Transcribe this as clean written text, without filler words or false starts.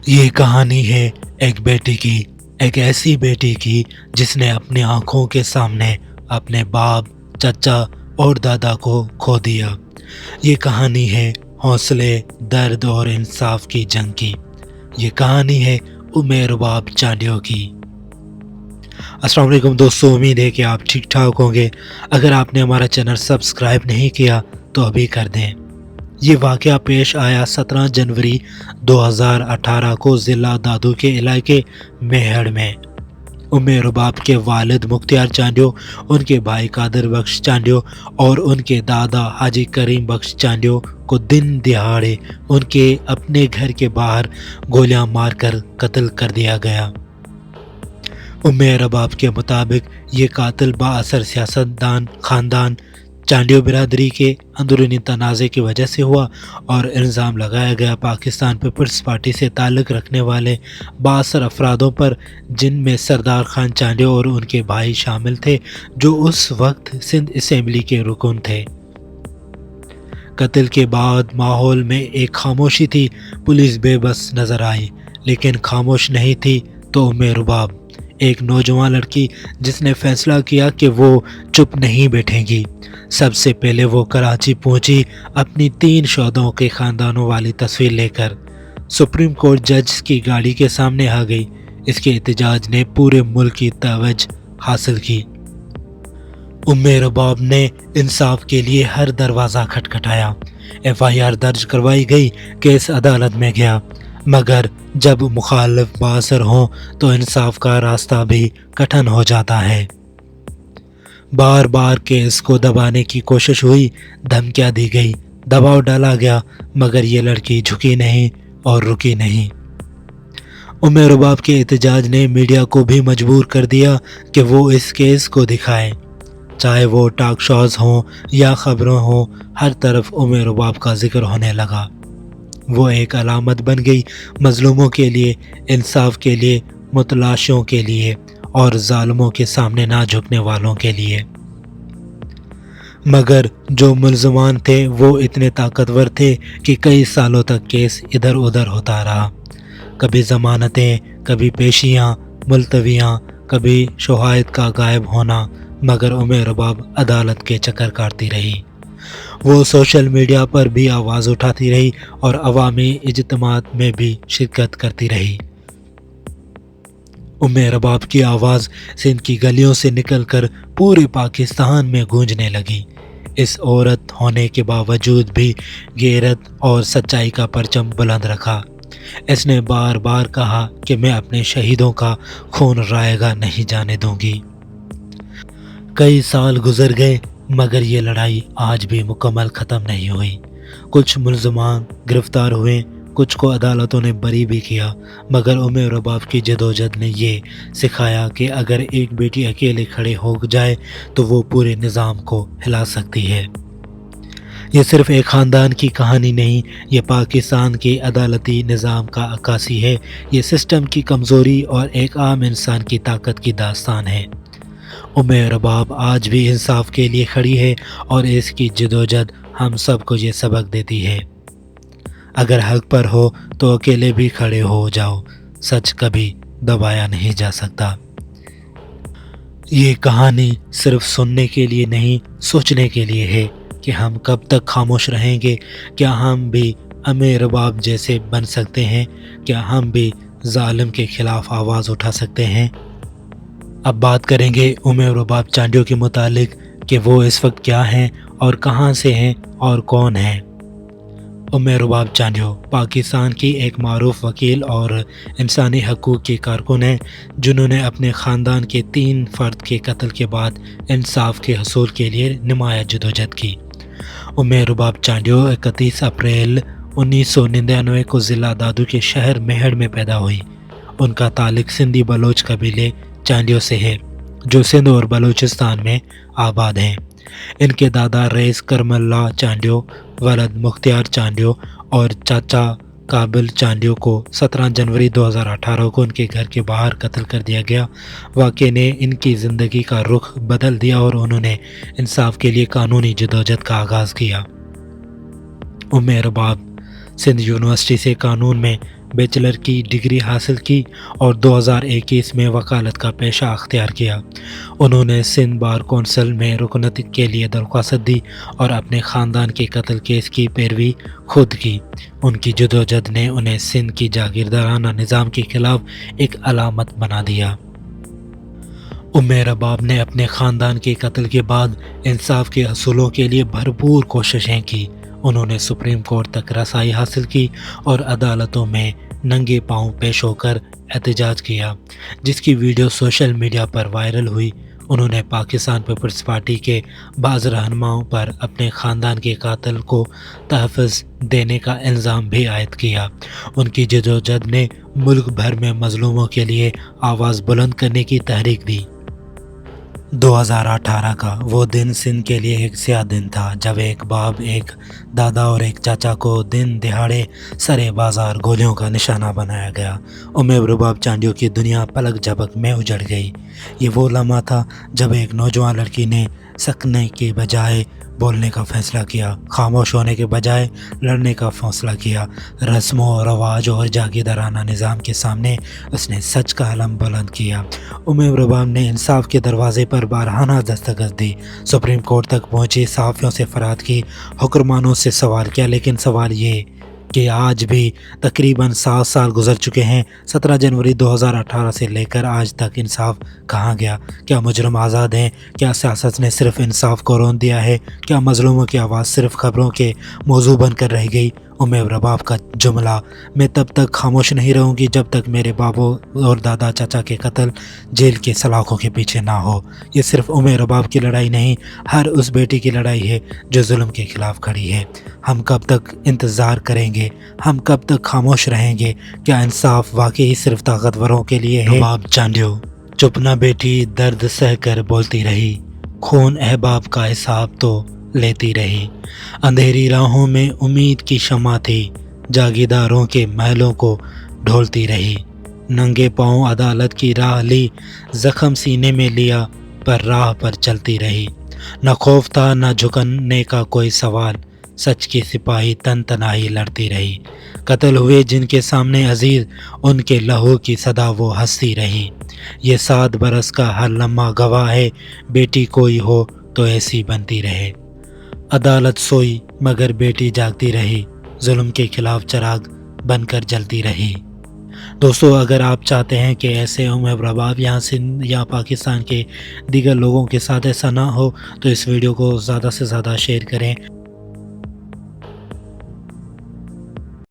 یہ کہانی ہے ایک بیٹی کی، ایک ایسی بیٹی کی جس نے اپنی آنکھوں کے سامنے اپنے باپ، چچا اور دادا کو کھو دیا۔ یہ کہانی ہے حوصلے، درد اور انصاف کی جنگ کی۔ یہ کہانی ہے رباب چانڈیو کی۔ السلام علیکم دوستو، امید ہے کہ آپ ٹھیک ٹھاک ہوں گے۔ اگر آپ نے ہمارا چینل سبسکرائب نہیں کیا تو ابھی کر دیں۔ یہ واقعہ پیش آیا 17 جنوری 2018 کو ضلع دادو کے علاقے میہڑ میں۔ رباب کے والد مختار چانڈیو، ان کے بھائی قادر بخش چانڈیو اور ان کے دادا حاجی کریم بخش چانڈیو کو دن دہاڑے ان کے اپنے گھر کے باہر گولیاں مار کر قتل کر دیا گیا۔ رباب کے مطابق یہ قاتل با اثر سیاستدان خاندان چانڈیو برادری کے اندرونی تنازع کی وجہ سے ہوا، اور الزام لگایا گیا پاکستان پیپلز پارٹی سے تعلق رکھنے والے بااثر افرادوں پر، جن میں سردار خان چانڈیو اور ان کے بھائی شامل تھے، جو اس وقت سندھ اسمبلی کے رکن تھے۔ قتل کے بعد ماحول میں ایک خاموشی تھی۔ پولیس بے بس نظر آئی، لیکن خاموش نہیں تھی تو رباب، ایک نوجوان لڑکی جس نے فیصلہ کیا کہ وہ چپ نہیں بیٹھے گی۔ سب سے پہلے وہ کراچی پہنچی، اپنی 3 شہداؤں کے خاندانوں والی تصویر لے کر سپریم کورٹ جج کی گاڑی کے سامنے آ گئی۔ اس کے احتجاج نے پورے ملک کی توجہ حاصل کی۔ رباب نے انصاف کے لیے ہر دروازہ کھٹکھٹایا۔ FIR درج کروائی گئی، کیس عدالت میں گیا، مگر جب مخالف بااثر ہوں تو انصاف کا راستہ بھی کٹھن ہو جاتا ہے۔ بار بار کیس کو دبانے کی کوشش ہوئی، دھمکیاں دی گئی، دباؤ ڈالا گیا، مگر یہ لڑکی جھکی نہیں اور رکی نہیں۔ رباب کے احتجاج نے میڈیا کو بھی مجبور کر دیا کہ وہ اس کیس کو دکھائے، چاہے وہ ٹاک شوز ہوں یا خبروں ہوں، ہر طرف رباب کا ذکر ہونے لگا۔ وہ ایک علامت بن گئی، مظلوموں کے لیے، انصاف کے لیے، متلاشیوں کے لیے اور ظالموں کے سامنے نہ جھکنے والوں کے لیے۔ مگر جو ملزمان تھے وہ اتنے طاقتور تھے کہ کئی سالوں تک کیس ادھر ادھر ہوتا رہا۔ کبھی ضمانتیں، کبھی پیشیاں ملتویاں، کبھی شواہد کا غائب ہونا، مگر رباب عدالت کے چکر کاٹتی رہی۔ وہ سوشل میڈیا پر بھی آواز اٹھاتی رہی اور عوامی اجتماعات میں بھی شرکت کرتی رہی۔ رباب کی آواز سندھ کی گلیوں سے نکل کر پورے پاکستان میں گونجنے لگی۔ اس عورت ہونے کے باوجود بھی غیرت اور سچائی کا پرچم بلند رکھا۔ اس نے بار بار کہا کہ میں اپنے شہیدوں کا خون رائے گا نہیں جانے دوں گی۔ کئی سال گزر گئے، مگر یہ لڑائی آج بھی مکمل ختم نہیں ہوئی۔ کچھ ملزمان گرفتار ہوئے، کچھ کو عدالتوں نے بری بھی کیا، مگر رباب کی جدوجہد نے یہ سکھایا کہ اگر ایک بیٹی اکیلے کھڑے ہو جائے تو وہ پورے نظام کو ہلا سکتی ہے۔ یہ صرف ایک خاندان کی کہانی نہیں، یہ پاکستان کے عدالتی نظام کا عکاسی ہے۔ یہ سسٹم کی کمزوری اور ایک عام انسان کی طاقت کی داستان ہے۔ رباب آج بھی انصاف کے لیے کھڑی ہے، اور اس کی جدوجہد ہم سب کو یہ سبق دیتی ہے۔ اگر حق پر ہو تو اکیلے بھی کھڑے ہو جاؤ، سچ کبھی دبایا نہیں جا سکتا۔ یہ کہانی صرف سننے کے لیے نہیں، سوچنے کے لیے ہے کہ ہم کب تک خاموش رہیں گے۔ کیا ہم بھی رباب جیسے بن سکتے ہیں؟ کیا ہم بھی ظالم کے خلاف آواز اٹھا سکتے ہیں؟ اب بات کریں گے رباب چانڈیو کے متعلق کہ وہ اس وقت کیا ہیں اور کہاں سے ہیں اور کون ہیں۔ رباب چانڈیو پاکستان کی ایک معروف وکیل اور انسانی حقوق کی کارکن ہیں، جنہوں نے اپنے خاندان کے 3 فرد کے قتل کے بعد انصاف کے حصول کے لیے نمایاں جدوجہد کی۔ رباب چانڈیو 31 اپریل 1999 کو ضلع دادو کے شہر میہڑ میں پیدا ہوئی۔ ان کا تعلق سندھی بلوچ قبیلے چانڈیو سے ہے، جو سندھ اور بلوچستان میں آباد ہیں۔ ان کے دادا رئیس کرم اللہ چانڈیو، ولد مختار چانڈیو اور چاچا قابل چانڈیو کو 17 جنوری 2018 کو ان کے گھر کے باہر قتل کر دیا گیا۔ واقعے نے ان کی زندگی کا رخ بدل دیا اور انہوں نے انصاف کے لیے قانونی جدوجہد کا آغاز کیا۔ رباب سندھ یونیورسٹی سے قانون میں بیچلر کی ڈگری حاصل کی اور 2021 میں وکالت کا پیشہ اختیار کیا۔ انہوں نے سندھ بار کونسل میں رکنیت کے لیے درخواست دی اور اپنے خاندان کے قتل کیس کی پیروی خود کی۔ ان کی جدوجہد نے انہیں سندھ کی جاگیردارانہ نظام کے خلاف ایک علامت بنا دیا۔ رباب نے اپنے خاندان کے قتل کے بعد انصاف کے حصولوں کے لیے بھرپور کوششیں کی۔ انہوں نے سپریم کورٹ تک رسائی حاصل کی اور عدالتوں میں ننگے پاؤں پیش ہو کر احتجاج کیا، جس کی ویڈیو سوشل میڈیا پر وائرل ہوئی۔ انہوں نے پاکستان پیپلز پارٹی کے بعض رہنماؤں پر اپنے خاندان کے قاتل کو تحفظ دینے کا الزام بھی عائد کیا۔ ان کی جدوجہد نے ملک بھر میں مظلوموں کے لیے آواز بلند کرنے کی تحریک دی۔ 2018 کا وہ دن سندھ کے لیے ایک سیاہ دن تھا، جب ایک باپ، ایک دادا اور ایک چاچا کو دن دہاڑے سرے بازار گولیوں کا نشانہ بنایا گیا۔ رباب چانڈیو کی دنیا پلک جھپک میں اجڑ گئی۔ یہ وہ لمحہ تھا جب ایک نوجوان لڑکی نے سکنے کے بجائے بولنے کا فیصلہ کیا، خاموش ہونے کے بجائے لڑنے کا فیصلہ کیا۔ رسم و رواج اور جاگیردارانہ نظام کے سامنے اس نے سچ کا علم بلند کیا۔ رباب نے انصاف کے دروازے پر بارہانہ دستک دی، سپریم کورٹ تک پہنچی، صحافیوں سے فریاد کی، حکمرانوں سے سوال کیا، لیکن سوال یہ کہ آج بھی تقریباً 7 سال گزر چکے ہیں۔ 17 جنوری 2018 سے لے کر آج تک انصاف کہاں گیا؟ کیا مجرم آزاد ہیں؟ کیا سیاست نے صرف انصاف کو رون دیا ہے؟ کیا مظلوموں کی آواز صرف خبروں کے موضوع بن کر رہ گئی؟ رباب کا جملہ، میں تب تک خاموش نہیں رہوں گی جب تک میرے بابوں اور دادا چاچا کے قتل جیل کے سلاخوں کے پیچھے نہ ہو۔ یہ صرف رباب کی لڑائی نہیں، ہر اس بیٹی کی لڑائی ہے جو ظلم کے خلاف کھڑی ہے۔ ہم کب تک انتظار کریں گے؟ ہم کب تک خاموش رہیں گے؟ کیا انصاف واقعی صرف طاقتوروں کے لیے ہے؟ رباب چانڈیو چپ نہ بیٹھی، درد سہ کر بولتی رہی، خون احباب کا حساب تو لیتی رہی۔ اندھیری راہوں میں امید کی شمع تھی، جاگیرداروں کے محلوں کو ڈھولتی رہی۔ ننگے پاؤں عدالت کی راہ لی، زخم سینے میں لیا، پر راہ پر چلتی رہی۔ نہ خوف تھا نہ جھکنے کا کوئی سوال، سچ کی سپاہی تن تنہائی لڑتی رہی۔ قتل ہوئے جن کے سامنے عزیز، ان کے لہو کی صدا وہ ہنستی رہی۔ یہ 7 برس کا ہر لمحہ گواہ ہے، بیٹی کوئی ہو تو ایسی بنتی رہے۔ عدالت سوئی مگر بیٹی جاگتی رہی، ظلم کے خلاف چراغ بن کر جلتی رہی۔ دوستو، اگر آپ چاہتے ہیں کہ ایسے رباب یا سندھ یا پاکستان کے دیگر لوگوں کے ساتھ ایسا نہ ہو تو اس ویڈیو کو زیادہ سے زیادہ شیئر کریں۔